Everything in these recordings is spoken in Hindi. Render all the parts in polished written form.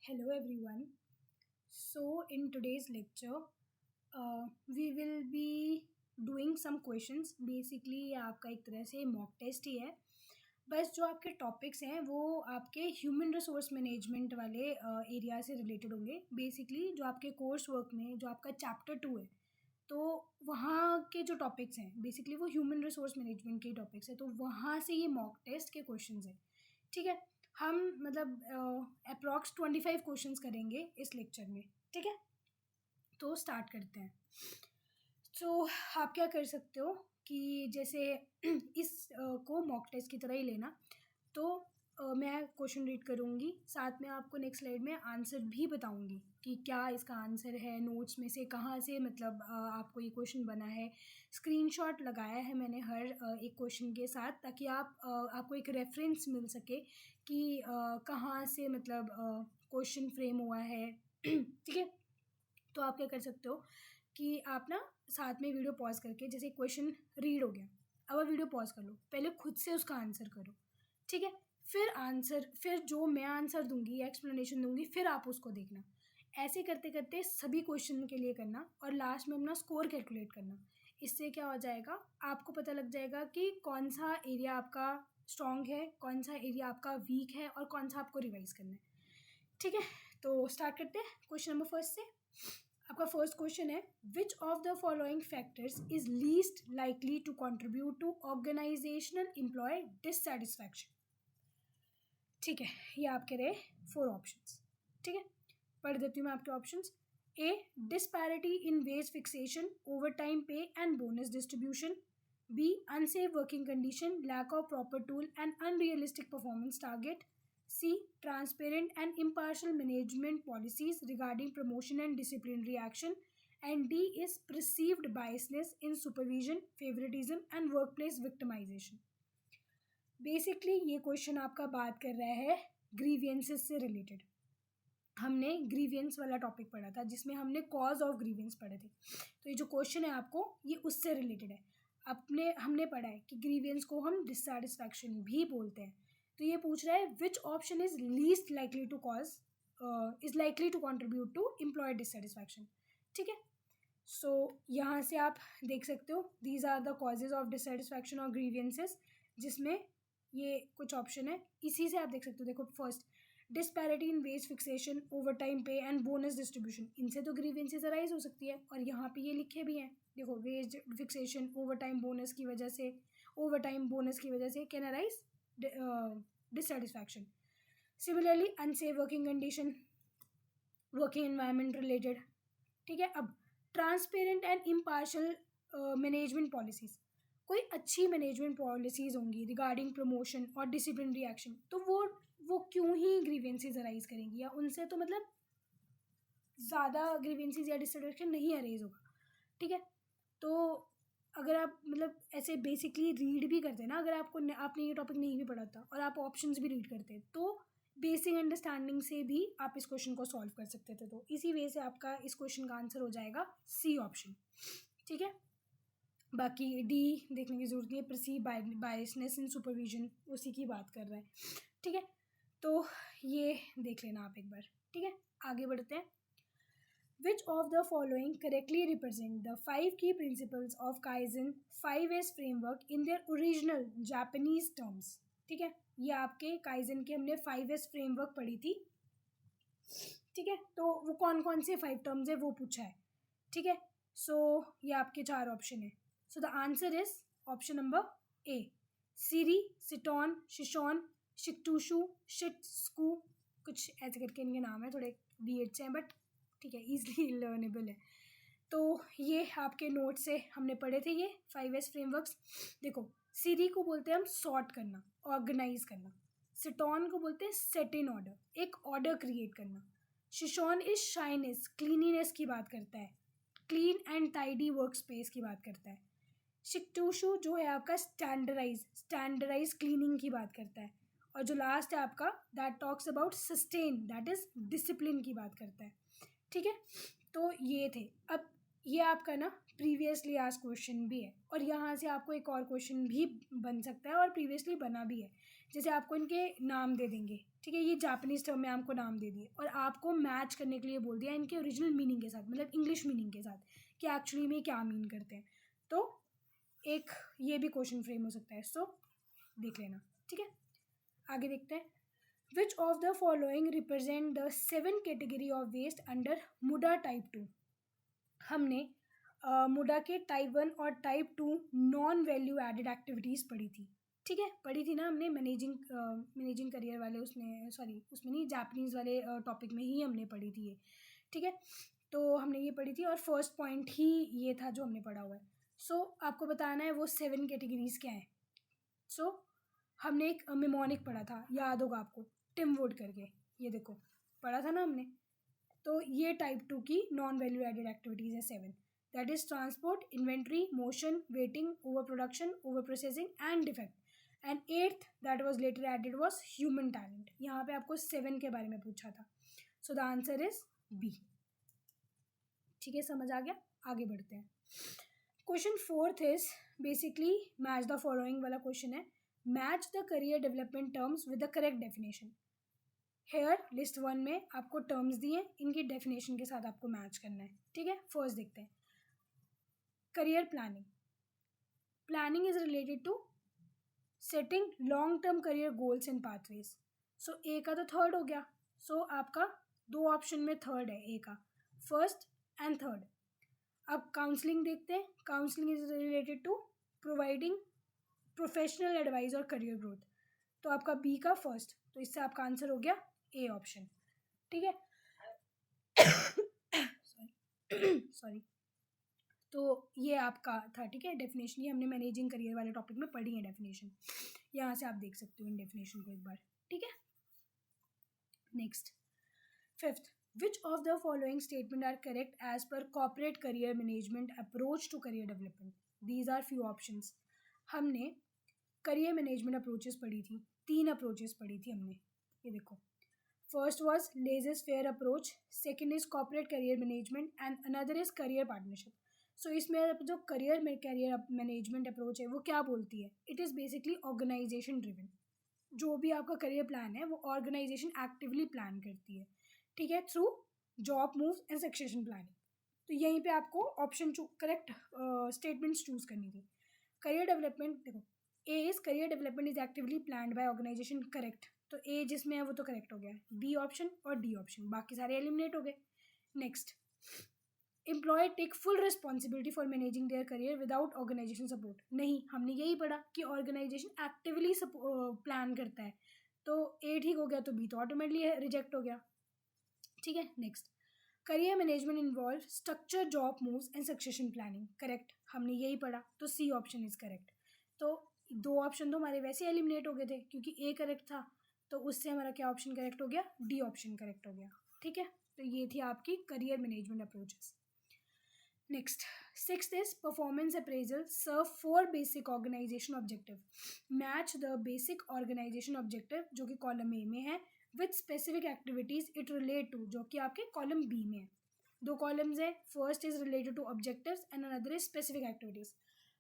Hello everyone. So in today's lecture, we will be doing some questions. Basically ये आपका एक तरह से मॉक टेस्ट ही है. बस जो आपके टॉपिक्स हैं वो आपके ह्यूमन रिसोर्स मैनेजमेंट वाले एरिया से रिलेटेड होंगे. बेसिकली जो आपके कोर्स वर्क में जो आपका चैप्टर 2 है, तो वहाँ के जो टॉपिक्स हैं बेसिकली वो ह्यूमन रिसोर्स मैनेजमेंट के टॉपिक्स हैं. तो वहाँ से ये मॉक टेस्ट के क्वेश्चंस हैं. ठीक है, हम मतलब अप्रॉक्स 25 क्वेश्चंस करेंगे इस लेक्चर में. ठीक है, तो स्टार्ट करते हैं. तो आप क्या कर सकते हो कि जैसे इस को मॉक टेस्ट की तरह ही लेना. तो मैं क्वेश्चन रीड करूँगी, साथ में आपको नेक्स्ट स्लाइड में आंसर भी बताऊँगी कि क्या इसका आंसर है, नोट्स में से कहाँ से मतलब आपको ये क्वेश्चन बना है. स्क्रीनशॉट लगाया है मैंने हर एक क्वेश्चन के साथ, ताकि आपको एक रेफरेंस मिल सके कि कहाँ से मतलब क्वेश्चन फ्रेम हुआ है. ठीक है, तो आप क्या कर सकते हो कि आप ना साथ में वीडियो पॉज करके, जैसे क्वेश्चन रीड हो गया, अब आप वीडियो पॉज कर लो, पहले खुद से उसका आंसर करो. ठीक है, फिर जो मैं आंसर दूंगी या एक्सप्लेनेशन दूंगी फिर आप उसको देखना. ऐसे करते करते सभी क्वेश्चन के लिए करना और लास्ट में अपना स्कोर कैलकुलेट करना. इससे क्या हो जाएगा, आपको पता लग जाएगा कि कौन सा एरिया आपका स्ट्रॉन्ग है, कौन सा एरिया आपका वीक है और कौन सा आपको रिवाइज करना है. ठीक है, तो स्टार्ट करते हैं क्वेश्चन नंबर फर्स्ट से. आपका फर्स्ट क्वेश्चन है, which of the following factors is least likely to contribute to organisational employee dissatisfaction. ठीक है, ये आपके रहे 4 ऑप्शंस. ठीक है, पढ़ देती हूँ मैं आपके options. A, disparity in wage fixation, overtime pay and bonus distribution. B, unsafe working condition, lack of proper tool and unrealistic performance target. C, transparent and impartial management policies regarding promotion and disciplinary action. And D is perceived biasness in supervision, favoritism and workplace victimization. Basically ये क्वेश्चन आपका बात कर रहा है ग्रीवियंसेस से रिलेटेड. हमने ग्रीवियंस वाला टॉपिक पढ़ा था जिसमें हमने कॉज ऑफ ग्रीवियंस पढ़े थे. तो ये जो क्वेश्चन है आपको ये उससे रिलेटेड है. हमने पढ़ा है कि ग्रीवियंस को हम डिससैटिस्फैक्शन भी बोलते हैं. तो ये पूछ रहा है which option is least likely to cause is likely to contribute to employee dissatisfaction. ठीक है, सो यहाँ से आप देख सकते हो these are the causes of dissatisfaction और ग्रीवियंसेस, जिसमें ये कुछ ऑप्शन है. इसी से आप देख सकते हो. देखो, first, disparity in wage fixation, overtime pay and bonus distribution. इनसे तो ग्रीवियंसेस अराइज हो सकती है और यहाँ पे ये लिखे भी हैं. देखो, wage fixation overtime bonus की वजह से can arise dissatisfaction. Similarly, unsafe working condition, working environment related. ठीक है, अब transparent and impartial management policies. कोई अच्छी मैनेजमेंट पॉलिसीज होंगी रिगार्डिंग प्रमोशन और डिसिप्लिनरी एक्शन, तो वो क्यों ही ग्रीवेंसेज अराइज करेंगी, या उनसे तो मतलब ज़्यादा ग्रीवेंसेज या डिससेटिस्फैक्शन नहीं अराइज होगा. ठीक है, तो अगर आप मतलब ऐसे बेसिकली रीड भी करते हैं ना, अगर आपने ये टॉपिक नहीं भी पढ़ा था और आप ऑप्शंस भी रीड करते हैं, तो बेसिक अंडरस्टैंडिंग से भी आप इस क्वेश्चन को सॉल्व कर सकते थे. तो इसी वे से आपका इस क्वेश्चन का आंसर हो जाएगा सी ऑप्शन. ठीक है, बाकी डी देखने की जरूरत नहीं है. परसीव बायसनेस इन सुपरविजन, उसी की बात कर रहे हैं. ठीक है, तो ये देख लेना आप एक बार. ठीक है, आगे बढ़ते हैं. Which of the following correctly represent the 5 key principles of Kaizen 5S framework in their original Japanese terms? ठीक है, ये आपके काइजन के हमने 5S फ्रेमवर्क पढ़ी थी. ठीक है, तो वो कौन कौन से 5 टर्म्स है वो पूछा है. ठीक है, सो ये आपके 4 ऑप्शन है. So the answer is option number A, seiri, seiton, seiso, seiketsu, shitsuke. कुछ ऐसे करके इनके नाम है, थोड़े वियर्ड से हैं बट ठीक है, ईजिली लर्नेबल है. तो ये आपके नोट से हमने पढ़े थे ये 5S फ्रेमवर्क्स. देखो, सीरी को बोलते हैं हम सॉर्ट करना, ऑर्गेनाइज करना. सिटॉन को बोलते हैं सेट इन ऑर्डर, एक ऑर्डर क्रिएट करना. शिशॉन इज शाइनेस, क्लीनिनेस की बात करता है, clean and tidy work space की बात करता है. शिक्टूशु जो है आपका स्टैंडर्डाइज क्लीनिंग की बात करता है. और जो लास्ट है आपका that talks about sustain, that is discipline की बात करता है. ठीक है, तो ये थे. अब ये आपका ना प्रीवियसली आस्क्ड क्वेश्चन भी है और यहाँ से आपको एक और क्वेश्चन भी बन सकता है और प्रीवियसली बना भी है. जैसे आपको इनके नाम दे देंगे ठीक है, ये जापानीज़ टर्म में आपको नाम दे दिए और आपको मैच करने के लिए बोल दिया इनके ओरिजिनल मीनिंग के साथ, मतलब इंग्लिश मीनिंग के साथ कि एक्चुअली में क्या मीन करते हैं। तो एक ये भी क्वेश्चन फ्रेम हो सकता है, सो देख लेना। ठीक है, आगे देखते हैं। Which of the following represent the 7 category of waste under muda type 2। हमने मुडा के टाइप 1 और type 2 non value added activities पढ़ी थी। ठीक है, पढ़ी थी ना हमने, मैनेजिंग करियर वाले उसमें, सॉरी उसमें नहीं, जापानीज़ वाले टॉपिक में ही हमने पढ़ी थी ये। ठीक है, तो हमने ये पढ़ी थी और फर्स्ट पॉइंट ही ये था जो हमने पढ़ा हुआ है। सो आपको बताना है वो 7 कैटेगरीज़ क्या हैं। सो हमने एक मिमोनिक पढ़ा था, याद होगा आपको, टिम वुड करके, ये देखो पढ़ा था ना हमने। तो ये टाइप 2 की नॉन वैल्यू एडेड एक्टिविटीज़ है 7, that is transport, inventory, motion, waiting, overproduction, overprocessing and defect. And 8th that was later added was human talent. यहाँ पे आपको 7 के बारे में पूछा था, so the answer is B. ठीक है, समझ आ गया, आगे बढ़ते हैं। Question 4th is basically match the following वाला क्वेश्चन है। Match the career development terms with the correct definition. Here list 1 में आपको टर्म्स दिए, इनकी डेफिनेशन के साथ आपको मैच करना है। ठीक है, फर्स्ट देखते हैं। Career planning. Planning is related to setting long term career goals and pathways. So A का तो थर्ड हो गया, सो आपका 2 ऑप्शन में थर्ड है ए का, फर्स्ट एंड थर्ड। अब काउंसलिंग देखते हैं। Counselling is related to providing professional advice और करियर ग्रोथ, तो आपका बी का फर्स्ट, तो इससे आपका आंसर हो गया ए ऑप्शन। ठीक है, सॉरी तो ये आपका था। ठीक है, डेफिनेशन ये हमने मैनेजिंग करियर वाले टॉपिक में पढ़ी है डेफिनेशन, यहाँ से आप देख सकते हो इन डेफिनेशन को एक बार। ठीक है, next 5th, which of the following statement are correct as per corporate career management approach to career development. These are few options. हमने करियर मैनेजमेंट अप्रोचेस पढ़ी थी, 3 अप्रोचेस पढ़ी थी हमने, ये देखो। First was laissez faire approach, second is corporate career management and another is career partnership. So इसमें जो करियर मैनेजमेंट अप्रोच है वो क्या बोलती है, it is basically organisation driven. जो भी आपका करियर प्लान है वो ऑर्गेनाइजेशन एक्टिवली प्लान करती है। ठीक है, through job moves and succession planning. तो यहीं पे आपको ऑप्शन करेक्ट स्टेटमेंट्स चूज करनी थी। करियर डेवलपमेंट देखो, A is career development is actively planned by organisation, correct, तो ए जिसमें है वो तो करेक्ट हो गया। बी ऑप्शन और डी ऑप्शन बाकी सारे एलिमिनेट हो गए। Next, employ take full responsibility for managing their career without organisation support. नहीं, हमने यही पढ़ा कि ऑर्गेनाइजेशन एक्टिवली प्लान करता है, तो ए ठीक हो गया, तो बी तो ऑटोमेटिकली रिजेक्ट हो गया। ठीक है, next, career management involve structure job moves and succession planning, correct, हमने यही पढ़ा, तो सी ऑप्शन इज करेक्ट। तो 2 ऑप्शन तो हमारे वैसे एलिमिनेट हो गए थे क्योंकि ए करेक्ट था, तो उससे हमारा क्या ऑप्शन करेक्ट हो गया, डी ऑप्शन करेक्ट हो गया। ठीक है, तो ये थी आपकी career management approaches. Next 6th is performance appraisal serve 4 basic organisation objective. Match the basic organisation objective जो कि कॉलम ए में है with specific activities it relate to, जो कि आपके कॉलम बी में है। 2 कॉलम्स है, first is related to objectives and another is specific activities.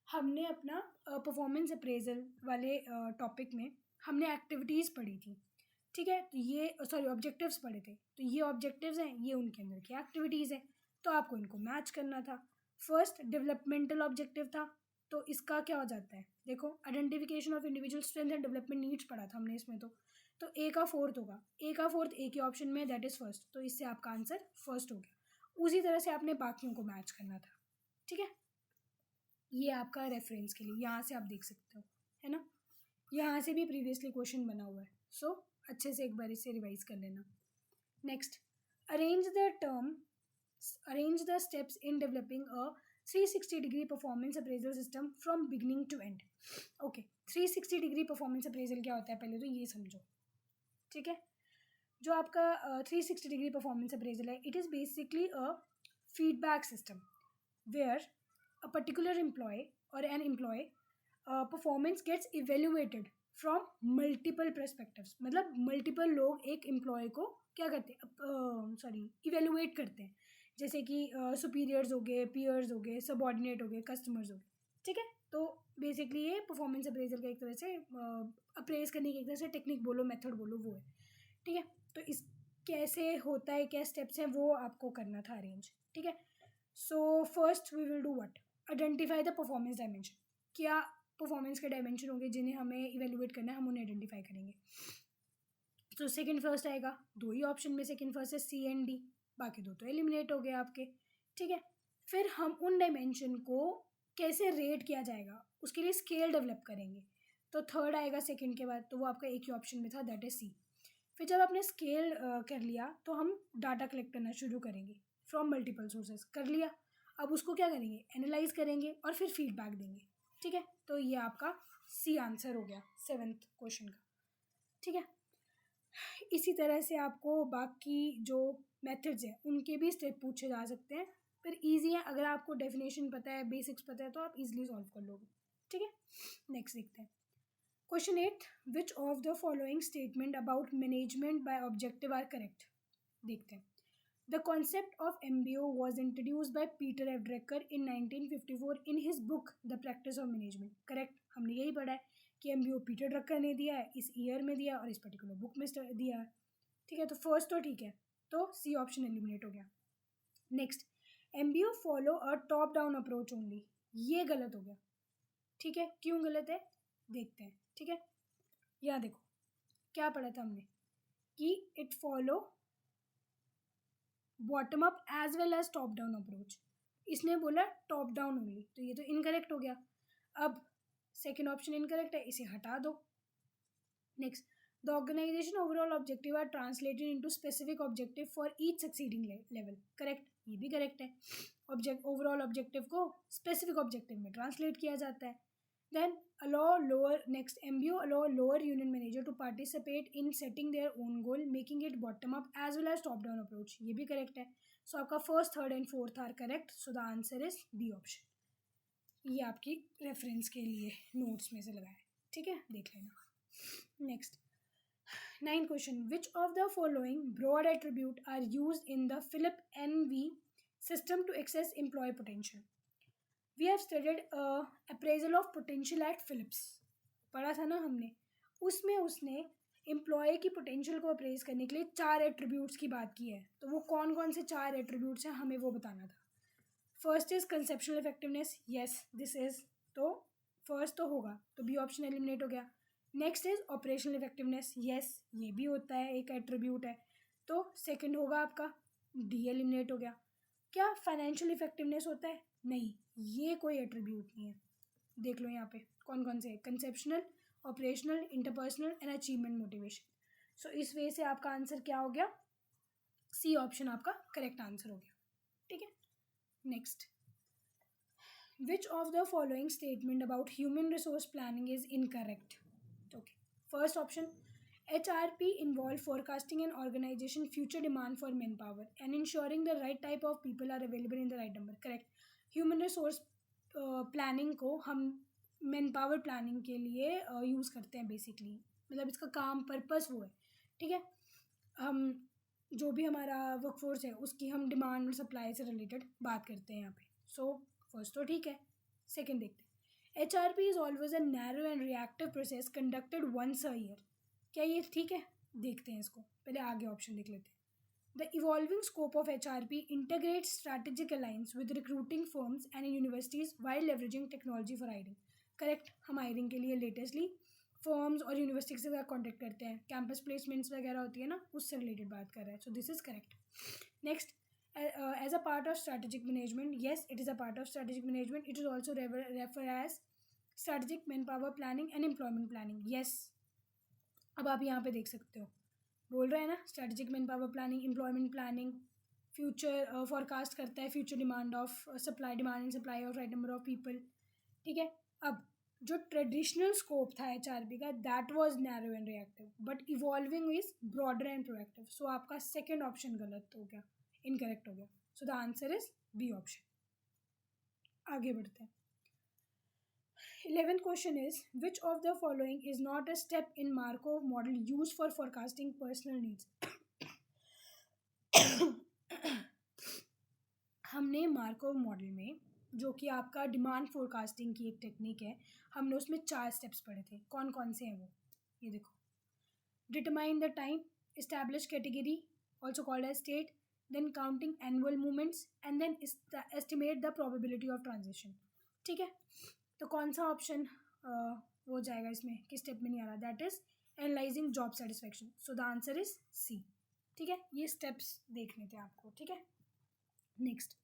हमने अपना परफॉर्मेंस अप्रेजल वाले टॉपिक में हमने एक्टिविटीज़ पढ़ी थी। ठीक है, तो ये सॉरी ऑब्जेक्टिव्स पढ़े थे, तो ये ऑब्जेक्टिव्स हैं, ये उनके अंदर की एक्टिविटीज़ हैं, तो आपको इनको मैच करना था। फर्स्ट डेवलपमेंटल ऑब्जेक्टिव था, तो इसका क्या हो जाता है, देखो identification of individual strength and development needs पढ़ा था हमने इसमें, तो ए का फोर्थ होगा, ए का फोर्थ ए के ऑप्शन में, दैट इज़ फर्स्ट, तो इससे आपका आंसर फर्स्ट हो गया। उसी तरह से आपने बाकियों को मैच करना था। ठीक है, ये आपका रेफरेंस के लिए यहाँ से आप देख सकते हो, है ना, यहाँ से भी प्रीवियसली क्वेश्चन बना हुआ है, सो अच्छे से एक बार इसे रिवाइज कर लेना। Next, arrange the steps in developing a 360 degree performance appraisal system from beginning to end. Okay, 360 degree performance appraisal क्या होता है पहले तो ये समझो। ठीक है, जो आपका 360 डिग्री परफॉर्मेंस अप्रेजल है, it is basically a feedback system where a particular employee or an employee performance gets evaluated from multiple perspectives। मतलब मल्टीपल लोग एक एम्प्लॉय को क्या करते हैं, इवेलुएट करते हैं, जैसे कि सुपीरियर्स हो गए, पीयर्स हो गए, सबॉर्डिनेट हो गए, कस्टमर्स हो गए। ठीक है, तो बेसिकली ये परफॉर्मेंस अप्रेजल का एक तरह से अप्रेज करने की एक तरह से टेक्निक बोलो, मेथड बोलो, वो है। ठीक है, तो इस कैसे होता है, क्या स्टेप्स हैं, वो आपको करना था अरेंज। ठीक है, so first we will do what, identify the performance dimension. क्या परफॉर्मेंस के डायमेंशन होंगे जिन्हें हमें इवेलुएट करना है, हम उन्हें आइडेंटिफाई करेंगे। तो सेकंड फर्स्ट आएगा, दो ही ऑप्शन में सेकंड फर्स्ट है सी एंड डी, बाकी दो तो एलिमिनेट हो गए आपके। ठीक है, फिर हम उन डायमेंशन को कैसे रेट किया जाएगा, उसके लिए स्केल डेवलप करेंगे। तो थर्ड आएगा सेकंड के बाद, तो वो आपका एक ही ऑप्शन में था, दैट इज सी। फिर जब आपने स्केल कर लिया तो हम डाटा कलेक्ट करना शुरू करेंगे फ्रॉम मल्टीपल सोर्सेज। कर लिया, अब उसको क्या करेंगे, एनालाइज करेंगे और फिर फीडबैक देंगे। ठीक है, तो ये आपका सी आंसर हो गया सेवेंथ क्वेश्चन का। ठीक है, इसी तरह से आपको बाकी जो मेथड्स हैं उनके भी स्टेप पूछे जा सकते हैं, पर ईजी है, अगर आपको डेफिनेशन पता है, बेसिक्स पता है, तो आप इजीली सॉल्व कर लोगे। ठीक है, नेक्स्ट देखते हैं question 8, which of the following statement about management by objective are correct. देखते हैं, the concept of MBO was introduced by Peter F Drucker in 1954 in his book the practice of management. Correct, हमने यही पढ़ा है कि एमबीओ पीटर ड्रकर ने दिया है, इस ईयर में दिया और इस पर्टिकुलर बुक में दिया है। ठीक है, तो फर्स्ट तो ठीक है, तो सी ऑप्शन एलिमिनेट हो गया। Next, MBO follow a top down approach only, ये गलत हो गया। ठीक है, क्यों गलत है देखते हैं। ठीक है, यहाँ देखो क्या पढ़ा था हमने कि it follow bottom up as well as top down approach, इसने बोला टॉप डाउन ओनली, तो ये तो इनकरेक्ट हो गया। अब सेकेंड ऑप्शन इनकरेक्ट है, इसे हटा दो। Next, the organisation overall objective are translated into specific objective for each succeeding level. Correct, ये भी करेक्ट है, ओवरऑल ऑब्जेक्टिव को स्पेसिफिक ऑब्जेक्टिव में ट्रांसलेट किया जाता है। Then allow lower, next MBO allow lower union manager to participate in setting their own goal, making it bottom up as well as top down approach, ये भी correct है। So आपका first, third and fourth are correct, so the answer is B option। ये आपकी रेफरेंस के लिए नोट्स में से लगाए, ठीक है, देख लेना। Next, 9 question, which of the following broad attribute are used in the Philip NV system to access employee potential. We have studied appraisal of potential at Philips, पढ़ा था ना हमने, उसमें उसने एम्प्लॉय की पोटेंशियल को अप्रेज करने के लिए 4 एट्रीब्यूट्स की बात की है। तो वो कौन कौन से 4 एट्रीब्यूट्स हैं हमें वो बताना था। First is conceptual effectiveness, yes this is, तो फर्स्ट तो होगा, तो बी ऑप्शन एलिमिनेट हो गया। Next is operational effectiveness, yes ये भी होता है, एक एट्रीब्यूट है, तो सेकंड होगा आपका डी, एलिमिनेट हो गया। क्या फाइनेंशियल इफेक्टिवनेस होता है, नहीं, ये कोई एट्रीब्यूट नहीं है। देख लो यहाँ पे कौन कौन से, conceptional, operational, interpersonal and achievement motivation. So इस वे से आपका आंसर क्या हो गया, सी ऑप्शन आपका करेक्ट आंसर हो गया। ठीक है, next, which of the following statement about human resource planning is incorrect. Okay, first option, HRP involve forecasting and organization future demand for manpower and ensuring the right type of people are available in the right number. Correct. Human resource planning को हम मैन पावर प्लानिंग के लिए यूज़ करते हैं बेसिकली, मतलब इसका काम पर्पस वो है। ठीक है, हम जो भी हमारा वर्कफोर्स है उसकी हम डिमांड और सप्लाई से रिलेटेड बात करते हैं यहाँ पे। सो फर्स्ट तो ठीक है, सेकेंड देखते हैं, HRP is always a narrow and reactive process conducted once a year. क्या ये ठीक है, देखते हैं इसको, पहले आगे ऑप्शन देख लेते हैं। The evolving scope of HRP integrates strategic alliance with recruiting firms and universities while leveraging technology for hiring. Correct, हम हायरिंग के लिए लेटेस्टली फर्म्स और यूनिवर्सिटी के साथ कॉन्टेक्ट करते हैं, कैंपस प्लेसमेंट्स वगैरह होती है ना, उससे रिलेटेड बात कर रहा है, so this is correct. Next, as a part of strategic management, yes it is a part of strategic management, it is also refer as strategic man power planning and employment planning, yes. अब आप यहाँ पे देख सकते हो, बोल रहे हैं ना, strategic man power planning, employment planning, future forecast करता है, future demand of supply, demand and supply of right number of people. ठीक है, अब जो ट्रेडिशनल स्कोप था HRP का, that was narrow and reactive, but evolving is broader and proactive. So आपका सेकेंड ऑप्शन गलत हो गया, इनकरेक्ट हो गया। So the answer is B option. आगे बढ़ते हैं। 11th question is, which of the following is not a step in Markov model used for forecasting personal needs? हमने मार्कोव मॉडल में, जो कि आपका डिमांड फोरकास्टिंग की एक टेक्निक है, हमने उसमें 4 स्टेप्स पढ़े थे। कौन कौन से हैं वो, ये देखो, determine the time, establish category, also called as state, then counting annual movements, and then estimate the probability of transition. ठीक है, तो कौन सा ऑप्शन हो जाएगा इसमें, किस स्टेप में नहीं आ रहा? That is analysing job satisfaction. So the answer is C. ठीक है, ये स्टेप्स देखने थे आपको. ठीक है, next.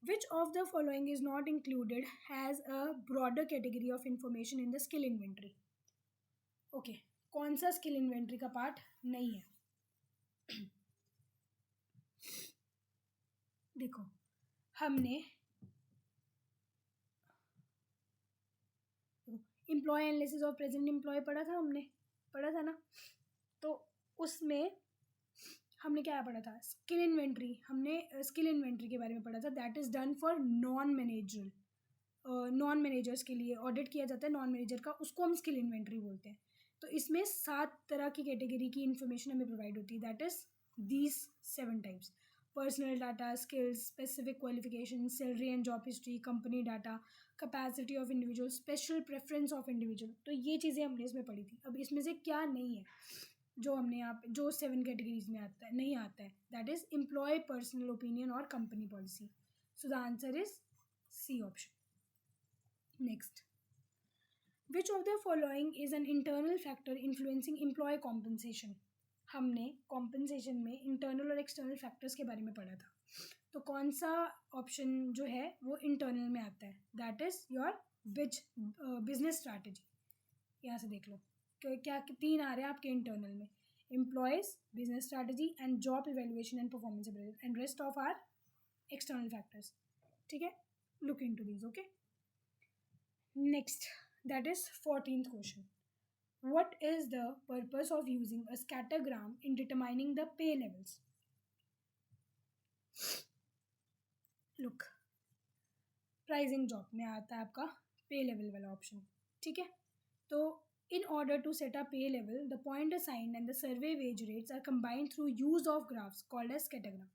Which of the following is not included as a broader category of information in the skill inventory? Okay, कौन सा स्किल इन्वेंट्री का पार्ट नहीं है? देखो, हमने employee analysis of present employee पढ़ा था ना. तो उसमें हमने क्या पढ़ा था? Skill inventory. हमने स्किल इन्वेंट्री के बारे में पढ़ा था. That is done for non managers के लिए ऑडिट किया जाता है नॉन मैनेजर का, उसको हम स्किल इन्वेंट्री बोलते हैं. तो इसमें 7 तरह की कैटेगरी की इन्फॉर्मेशन हमें प्रोवाइड होती है. That is these 7 types: personal data, skills, specific qualification, salary and job history, company data, capacity of individual, special preference of individual. तो ये चीज़ें हमने इसमें पढ़ी थी. अब इसमें से क्या नहीं है जो हमने यहाँ पे, जो 7 कैटेगरीज में आता है, नहीं आता है? That is employ personal opinion और company policy. So the answer is C option. Next. Which of the following is an internal factor influencing employ compensation? हमने कॉम्पनसेशन में इंटरनल और एक्सटर्नल फैक्टर्स के बारे में पढ़ा था. तो कौन सा ऑप्शन जो है वो इंटरनल में आता है? That is your business strategy. यहाँ से देख लो क्या 3 आ रहे हैं आपके इंटरनल में: employees, business strategy and job evaluation and performance appraisal, and rest of are external factors. ठीक है, look into these. Okay, next. That is 14th question. What is the purpose of using a scattergram in determining the pay levels? Look, pricing job में आता है आपका पे लेवल वाला ऑप्शन. ठीक है, तो in order to set a pay level, the point assigned and the survey wage rates are combined through use of graphs called as scattergram.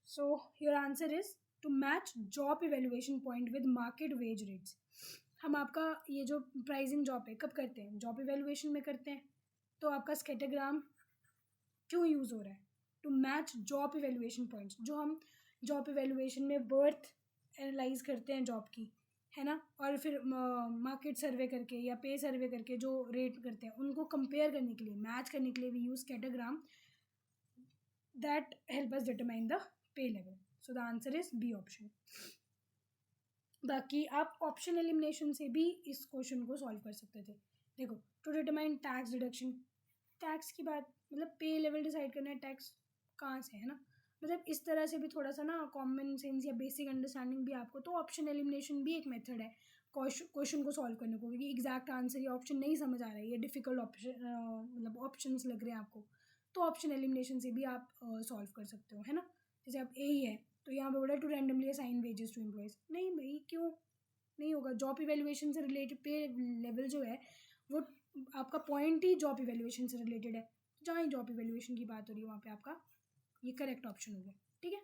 So your answer is to match job evaluation point with market wage rates. हम आपका ये जो प्राइसिंग जॉब है कब करते हैं? जॉब इवेल्युएशन में करते हैं. तो आपका स्कैटरग्राम क्यों यूज़ हो रहा है? To match job evaluation points. जो हम जॉब इवेल्युएशन में वर्थ एनालाइज करते हैं जॉब की, है ना, और फिर मार्केट सर्वे करके या पे सर्वे करके जो रेट करते हैं उनको कंपेयर करने के लिए, मैच करने के लिए we use scattergram. That help us determine the pay level. So the answer is B option. बाकी आप ऑप्शन एलिमिनेशन से भी इस क्वेश्चन को सॉल्व कर सकते थे. देखो, to determine tax deduction, tax की बात, मतलब पे लेवल डिसाइड करना है, टैक्स कहाँ से, है ना, मतलब इस तरह से भी थोड़ा सा ना कॉमन सेंस या बेसिक अंडरस्टैंडिंग भी आपको. तो ऑप्शन एलिमिनेशन भी एक मेथड है क्वेश्चन को सॉल्व करने को, क्योंकि एग्जैक्ट आंसर या ऑप्शन नहीं समझ आ रहा है, ये डिफिकल्ट ऑप्शन मतलब ऑप्शंस लग रहे हैं आपको, तो ऑप्शन एलिमिनेशन से भी आप सॉल्व कर सकते हो, है ना. जैसे आप ए ही है तो यहाँ पे बोला to randomly assign wages to employees. नहीं भाई, क्यों नहीं होगा? जॉब इवेल्युएशन से रिलेटेड पे लेवल जो है वो आपका पॉइंट ही जॉब इवेल्युएशन से रिलेटेड है. जहाँ ही जॉब इवेल्युएशन की बात हो रही है वहाँ पे आपका ये करेक्ट ऑप्शन हो गया. ठीक है,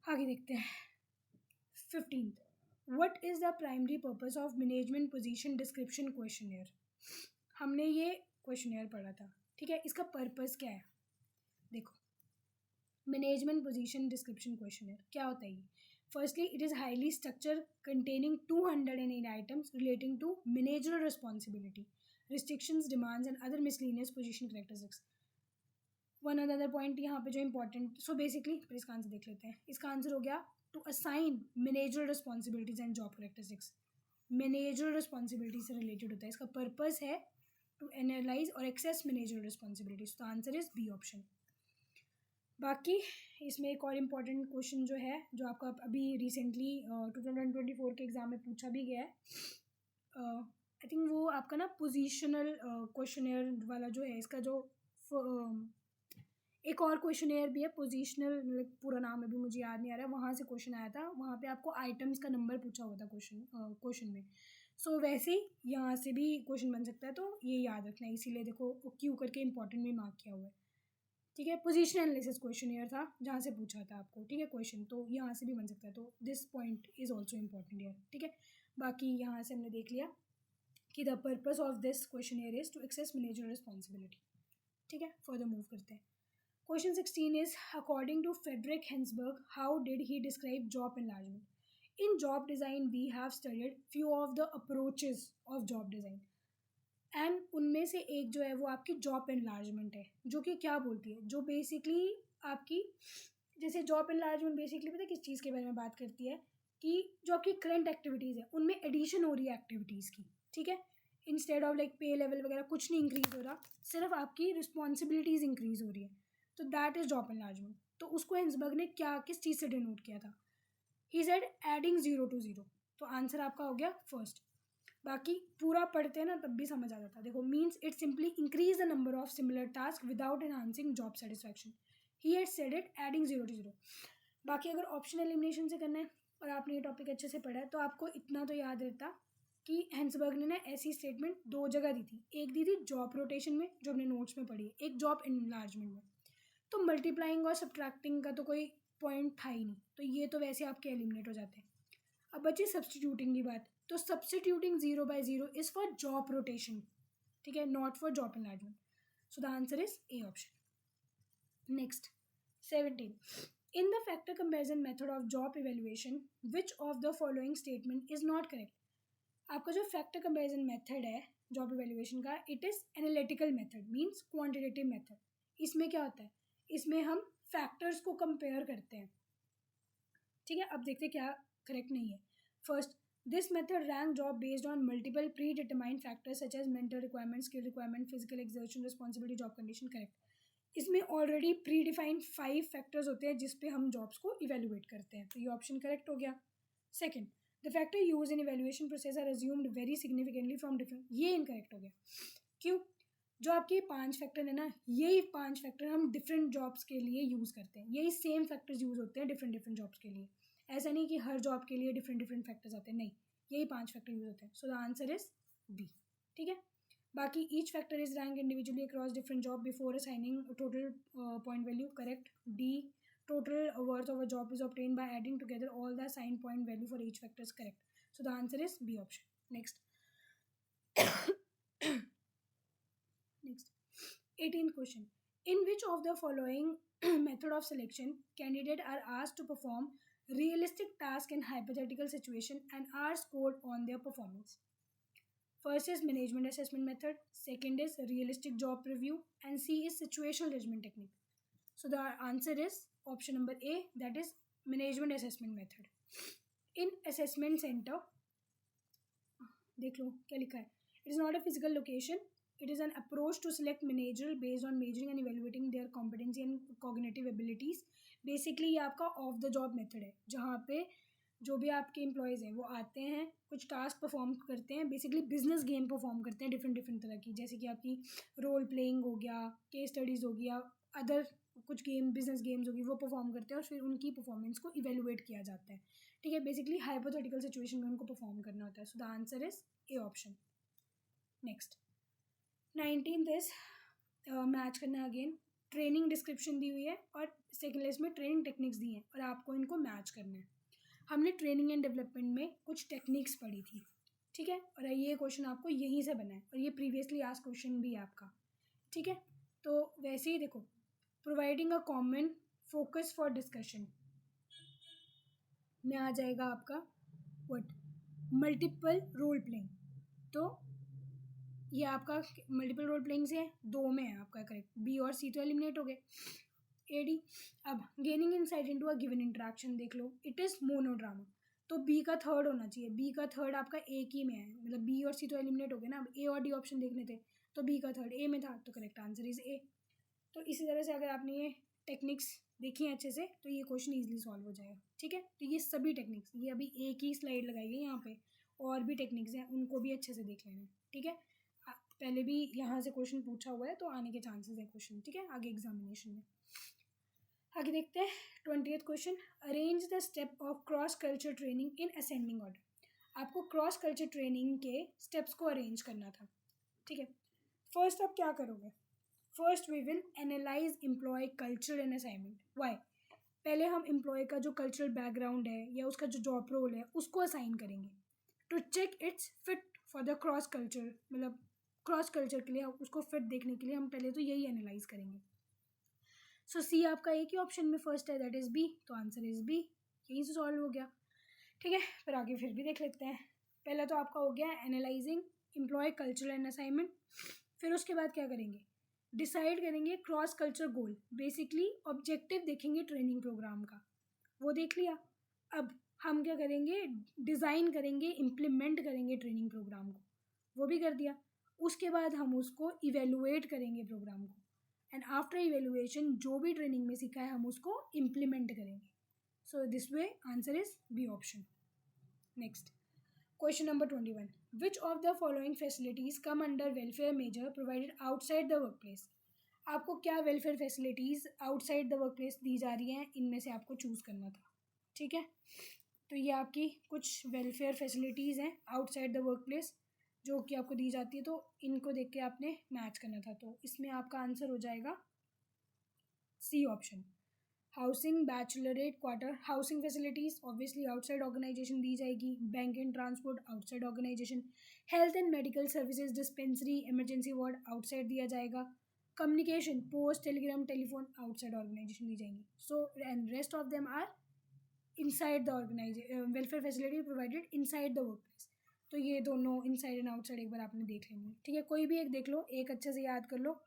आगे देखते हैं. 15th. What is the primary purpose of management position description questionnaire? हमने ये क्वेश्चनियर पढ़ा था. ठीक है, इसका पर्पस क्या है? देखो, मैनेजमेंट पोजीशन डिस्क्रिप्शन क्वेश्चनियर क्या होता है ये? Firstly, it is highly structure containing 208 items relating to managerial responsibility, restrictions, demands and other miscellaneous position characteristics. One other point यहाँ पे जो इंपॉर्टेंट, सो बेसिकली इसका आंसर देख लेते हैं. इसका आंसर हो गया to assign managerial responsibilities and job characteristics. Managerial responsibility से रिलेटेड होता है. इसका पर्पस है टू एनालाइज और एक्सेस मैनेजरल रिस्पॉन्सिबिलिटीज. तो आंसर इज बी ऑप्शन. बाकी इसमें एक और इम्पॉर्टेंट क्वेश्चन जो है, जो आपका अभी रिसेंटली 2024 के एग्ज़ाम में पूछा भी गया है, आई थिंक वो आपका ना पोजीशनल क्वेश्चनियर वाला जो है, इसका जो एक और क्वेश्चनियर भी है पोजीशनल, मतलब पूरा नाम अभी मुझे याद नहीं आ रहा है, वहाँ से क्वेश्चन आया था. वहाँ पे आपको आइटम्स का नंबर पूछा हुआ था क्वेश्चन में. सो वैसे ही यहाँ से भी क्वेश्चन बन सकता है, तो ये याद रखना है. इसीलिए देखो क्यू करके इंपॉर्टेंट में मार्क किया हुआ है. ठीक है, पोजीशन एनालिसिस क्वेश्चनियर था जहाँ से पूछा था आपको. ठीक है, क्वेश्चन तो यहाँ से भी बन सकता है. तो this point is also important year. ठीक है, बाकी यहाँ से हमने देख लिया कि the purpose of this questionnaire is to access manager responsibility. ठीक है, फर्दर मूव करते हैं. Question 16 is, according to Frederick Hensberg, how did he describe job enlargement? In job design, we have studied few of the approaches of job design. And उनमें से एक जो है वो आपकी जॉब एनलार्जमेंट है, जो कि क्या बोलती है, जो बेसिकली आपकी, जैसे जॉब एनलार्जमेंट बेसिकली पता है किस चीज़ के बारे में बात करती है, कि जो आपकी करंट एक्टिविटीज़ है उनमें एडिशन हो रही है एक्टिविटीज़ की. ठीक है, इंस्टेड ऑफ लाइक पे लेवल वगैरह कुछ नहीं इंक्रीज़ हो रहा, सिर्फ आपकी रिस्पॉन्सिबिलिटीज़ इंक्रीज़ हो रही है. तो दैट इज़ जॉब एनलार्जमेंट. तो उसको हेंसबर्ग ने क्या किस चीज़ से डिनोट किया था? He said adding 0 to 0. तो आंसर आपका हो गया फर्स्ट. बाकी पूरा पढ़ते हैं ना तब भी समझ आ जाता है. देखो, means it simply increase the number of similar task without enhancing job satisfaction. He had said it adding 0 to 0. बाकी अगर ऑप्शन एलिमिनेशन से करना है और आपने ये टॉपिक अच्छे से पढ़ा है तो आपको इतना तो याद रहता कि हेंसबर्ग ने ना ऐसी स्टेटमेंट दो जगह दी थी. एक दी थी जॉब रोटेशन में जो अपने नोट्स में पढ़ी है, एक जॉब एनलार्जमेंट में. तो मल्टीप्लाइंग और सब्ट्रैक्टिंग का तो कोई पॉइंट था ही नहीं, तो ये तो वैसे आपके एलिमिनेट हो जाते हैं. अब बची सब्सटीट्यूटिंग की बात. तो substituting 0/0 is for job rotation. ठीक है, not for job enlargement. So the answer is A option. Next 17. In the factor comparison method of job evaluation which of the following statement is not correct? आपका जो फैक्टर कंपेरिजन मेथड है जॉब इवेल्युएशन का, it is analytical method, means quantitative method. इसमें क्या होता है, इसमें हम फैक्टर्स को कंपेयर करते हैं. ठीक है, अब देखते हैं क्या करेक्ट नहीं है. First, this method rank job based on multiple predetermined factors such as mental requirement, skill requirement, physical exertion, responsibility, job condition. Correct. इसमें ऑलरेडी प्री डिफाइंड 5 फैक्टर्स होते हैं जिस पे हम जॉब्स को इवेल्युएट करते हैं, तो ये ऑप्शन करेक्ट हो गया. Second, the factor use in evaluation process are assumed very significantly from different. ये इनकरेक्ट हो गया. क्यों? जो आपके 5 फैक्टर है ना, यही 5 फैक्टर हम डिफरेंट जॉब्स के लिए यूज़ करते हैं. यही सेम फैक्टर्स यूज़ होते हैं डिफरेंट डिफरेंट जॉब्स के लिए. ऐसा नहीं कि हर जॉब के लिए डिफरेंट डिफरेंट फैक्टर्स आते हैं, नहीं, यही 5 फैक्टर यूज होते हैं. So the answer is B. ठीक है, बाकी each factor is rank individually across different job before assigning total point value. Correct. D, total worth of a job is obtain by adding together all the assign point value for each factor. Is correct. So the answer is B option. Next. Next, 18th question. In which of the following method of selection candidates are asked to perform realistic task in hypothetical situation and are scored on their performance? First is management assessment method, second is realistic job review, and C is situational judgment technique. So the answer is option number A, that is management assessment method. In assessment center, देख लो क्या लिखा है. It is not a physical location. It is an approach to select manager based on measuring and evaluating their competency and cognitive abilities. Basically ये आपका ऑफ द जॉब मेथड है, जहाँ पे जो भी आपके एम्प्लॉयज़ हैं वो आते हैं, कुछ टास्क परफॉर्म करते हैं, बेसिकली बिजनेस गेम परफॉर्म करते हैं डिफरेंट डिफरेंट तरह की, जैसे कि आपकी रोल प्लेइंग हो गया, केस स्टडीज़ हो गया, अदर कुछ गेम बिजनेस गेम्स होगी, वो परफॉर्म करते हैं और फिर उनकी परफॉर्मेंस को इवेलुएट किया जाता है. ठीक है, बेसिकली हाइपोथेटिकल सिचुएशन में उनको परफॉर्म करना होता है. So the answer is A option. Next 19th is match करना. अगेन ट्रेनिंग डिस्क्रिप्शन दी हुई है और सेकेंड लिस्ट में ट्रेनिंग टेक्निक्स दी हैं और आपको इनको मैच करना है. हमने ट्रेनिंग एंड डेवलपमेंट में कुछ टेक्निक्स पढ़ी थी. ठीक है, और ये क्वेश्चन आपको यहीं से बना है और ये प्रीवियसली आस्क्ड क्वेश्चन भी है आपका. ठीक है, तो वैसे ही देखो, providing a common focus for discussion में आ जाएगा आपका व्हाट, मल्टीपल रोल प्लेइंग. तो ये आपका मल्टीपल रोल प्लेइंग से दो में है आपका करेक्ट. बी और सी तो एलिमिनेट हो गए. एडी. अब gaining insight into a given interaction देख लो, इट इज़ मोनोड्रामा, तो बी का थर्ड होना चाहिए. बी का थर्ड आपका एक ही में है, मतलब बी और सी तो एलिमिनेट हो गए ना. अब ए और डी ऑप्शन देखने थे, तो बी का थर्ड ए में था, तो करेक्ट आंसर इज ए. तो इसी तरह से अगर आपने ये टेक्निक्स देखी हैं अच्छे से तो ये क्वेश्चन ईजिली सॉल्व हो जाएगा. ठीक है, तो ये सभी टेक्निक्स, ये अभी एक ही स्लाइड लगाई है यहाँ पे, और भी टेक्निक्स हैं, उनको भी अच्छे से देख लेना. ठीक है, पहले भी यहाँ से क्वेश्चन पूछा हुआ है तो आने के चांसेस है क्वेश्चन. ठीक है, आगे एग्जामिनेशन में. आगे देखते हैं 20th question. Arrange the step of cross culture training in ascending order. आपको क्रॉस कल्चर ट्रेनिंग के स्टेप्स को अरेंज करना था. ठीक है, फर्स्ट आप क्या करोगे? First we will analyse employee culture and assignment. Why? पहले हम एम्प्लॉय का जो कल्चरल बैकग्राउंड है या उसका जो जॉब रोल है उसको असाइन करेंगे to check its fit for the cross culture, मतलब क्रॉस कल्चर के लिए उसको फिट देखने के लिए हम पहले तो यही एनालाइज करेंगे. सो सी आपका एक ही ऑप्शन में फर्स्ट है, दैट इज़ बी. तो आंसर इज़ बी. यहीं से सॉल्व हो गया. ठीक है, फिर आगे फिर भी देख लेते हैं. पहला तो आपका हो गया analysing employee culture and assignment. फिर उसके बाद क्या करेंगे, डिसाइड करेंगे cross culture goal. Basically objective देखेंगे ट्रेनिंग प्रोग्राम का, वो देख लिया. अब हम क्या करेंगे, डिज़ाइन करेंगे, इम्प्लीमेंट करेंगे ट्रेनिंग प्रोग्राम को, वो भी कर दिया. उसके बाद हम उसको इवेलुएट करेंगे प्रोग्राम को, एंड आफ्टर इवेलुएशन जो भी ट्रेनिंग में सीखा है हम उसको इम्प्लीमेंट करेंगे. So this way answer is B option. Next question number 21. Which of the following facilities come under welfare measure provided outside the work place. आपको क्या welfare facilities outside the work place दी जा रही हैं, इनमें से आपको चूज़ करना था. ठीक है, तो ये आपकी कुछ वेलफेयर फैसिलिटीज़ हैं आउटसाइड द वर्क प्लेस जो कि आपको दी जाती है, तो इनको देख के आपने मैच करना था. तो इसमें आपका आंसर हो जाएगा C option. Housing, bachelorette quarter, housing facilities obviously outside organisation दी जाएगी. Bank and transport outside organisation. Health and medical services, dispensary, emergency ward outside दिया जाएगा. Communication, post, telegram, telephone outside organisation दी जाएंगी. So and rest of them are inside the organisation. Welfare facility provided inside the work place. तो ये दोनों इनसाइड एंड आउटसाइड एक बार आपने देख लेंगे. ठीक है, कोई भी एक देख लो, एक अच्छे से याद कर लो.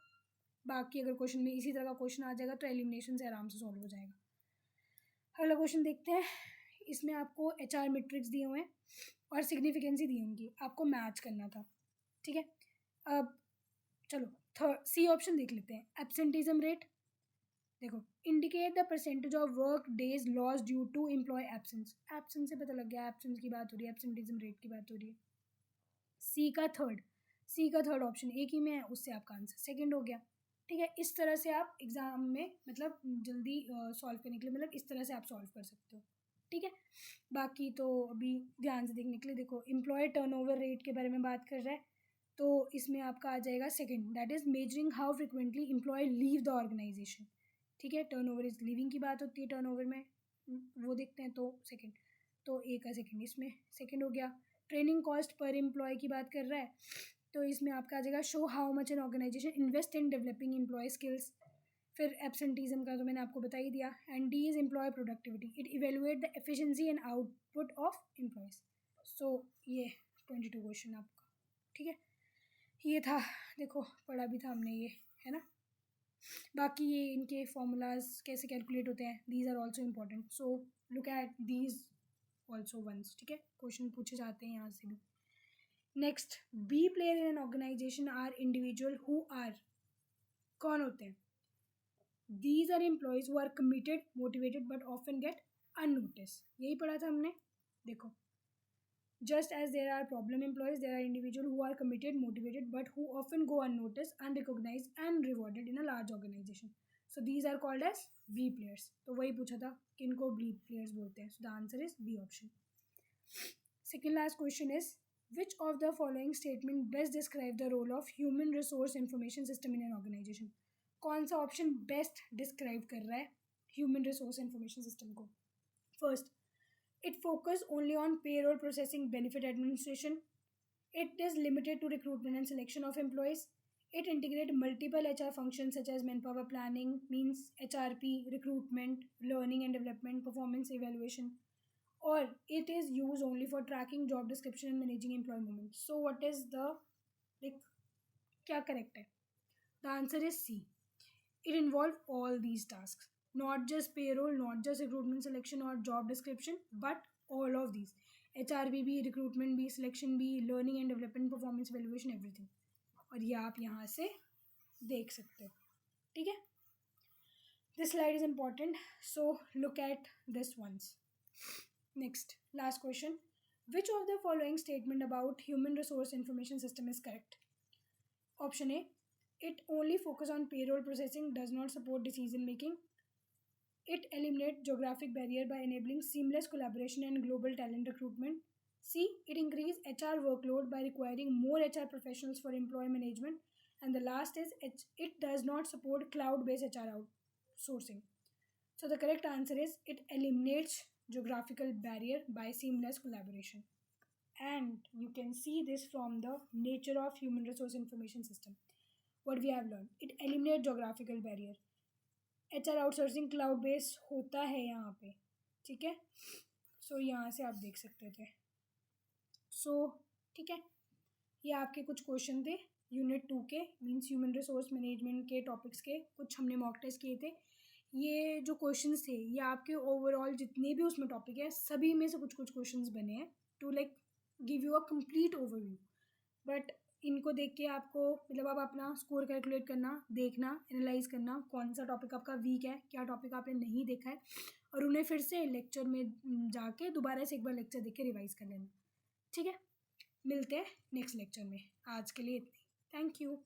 बाकी अगर क्वेश्चन में इसी तरह का क्वेश्चन आ जाएगा तो एलिमिनेशन से आराम से सॉल्व हो जाएगा. अगला क्वेश्चन देखते हैं. इसमें आपको HR मैट्रिक्स दिए हुए हैं और सिग्निफिकेंसी दी होंगी, आपको मैच करना था. ठीक है, अब चलो थर्ड सी ऑप्शन देख लेते हैं. एब्सेंटिज्म रेट देखो, indicate the percentage of work days loss due to employee absence. Absence से पता लग गया, एब्सेंस की बात हो रही है, एब्सेंटिज्म रेट की बात हो रही है. सी का थर्ड ऑप्शन एक ही में है, उससे आपका आंसर सेकंड हो गया. ठीक है, इस तरह से आप एग्ज़ाम में मतलब जल्दी सॉल्व करने के लिए, मतलब इस तरह से आप सॉल्व कर सकते हो. ठीक है, बाकी तो अभी ध्यान से देखने के लिए देखो, एम्प्लॉय टर्नओवर रेट के बारे में बात कर रहा है, तो इसमें आपका आ जाएगा second, that is measuring how frequently employ leave the organisation. ठीक है, टर्नओवर इज लिविंग की बात होती है टर्नओवर में, वो देखते हैं. तो सेकंड, तो ए का सेकंड इसमें सेकंड हो गया. ट्रेनिंग कॉस्ट पर एम्प्लॉय की बात कर रहा है, तो इसमें आपका आ जाएगा show how much an organisation invest in developing employ skills. फिर एब्सेंटीज़म का तो मैंने आपको बता ही दिया. And D is employ productivity, it evaluate the efficiency and output of employees. So ये 22 क्वेश्चन आपका. ठीक है, ये था, देखो पढ़ा भी था हमने ये, है ना. बाकी ये इनके फॉर्मूलाज कैसे कैलकुलेट होते हैं, these are also important, so look at these also ones. ठीक है, क्वेश्चन पूछे जाते हैं यहाँ से भी. Next, B player in an organisation are individual who are, कौन होते हैं. These are employees who are committed, motivated but often get unnoticed. यही पढ़ा था हमने. देखो, just as there are problem employees, there are individuals who are committed, motivated, but who often go unnoticed, unrecognized, and rewarded in a large organization. So these are called as B players. तो वही पूछा था कि इनको B players बोलते हैं. So the answer is B option. Second last question is, which of the following statement best describe the role of human resource information system in an organization? कौन सा ऑप्शन बेस्ट डिस्क्राइब कर रहा है ह्यूमन रिसोर्स इंफॉर्मेशन सिस्टम को. First, it focuses only on payroll processing, benefit administration. It is limited to recruitment and selection of employees. It integrates multiple HR functions such as manpower planning, means HRP, recruitment, learning and development, performance evaluation. Or it is used only for tracking job description and managing employee movement. So what is the, like, क्या correct है? The answer is C. It involves all these tasks. Not just payroll, not just recruitment selection or job description, but all of these. HRB भी, recruitment भी, selection भी, learning and development, performance evaluation, everything. और ये आप यहाँ से देख सकते हो. ठीक है, this slide is important, so look at this once. Next, last question. Which of the following statement about human resource information system is correct? Option A, it only focuses on payroll processing, does not support decision making. It eliminates geographic barrier by enabling seamless collaboration and global talent recruitment. C, it increases HR workload by requiring more HR professionals for employee management. And the last is, it does not support cloud-based HR outsourcing. So the correct answer is, it eliminates geographical barrier by seamless collaboration. and you can see this from the nature of human resource information system. What we have learned, it eliminates geographical barrier. HR outsourcing cloud based होता है यहाँ पे, ठीक है. सो यहाँ से आप देख सकते थे. सो ठीक है, ये आपके कुछ क्वेश्चन थे यूनिट 2 के, मींस ह्यूमन रिसोर्स मैनेजमेंट के टॉपिक्स के. कुछ हमने मॉक टेस्ट किए थे. ये जो क्वेश्चंस थे ये आपके ओवरऑल जितने भी उसमें टॉपिक है सभी में से कुछ कुछ क्वेश्चंस बने हैं to like give you a complete overview. But इनको देख के आपको मतलब आप अपना स्कोर कैलकुलेट करना, देखना, एनालाइज करना कौन सा टॉपिक आपका वीक है, क्या टॉपिक आपने नहीं देखा है, और उन्हें फिर से लेक्चर में जाके दोबारा से एक बार लेक्चर देख के रिवाइज कर लेना. ठीक है, मिलते हैं नेक्स्ट लेक्चर में. आज के लिए इतनी. Thank you.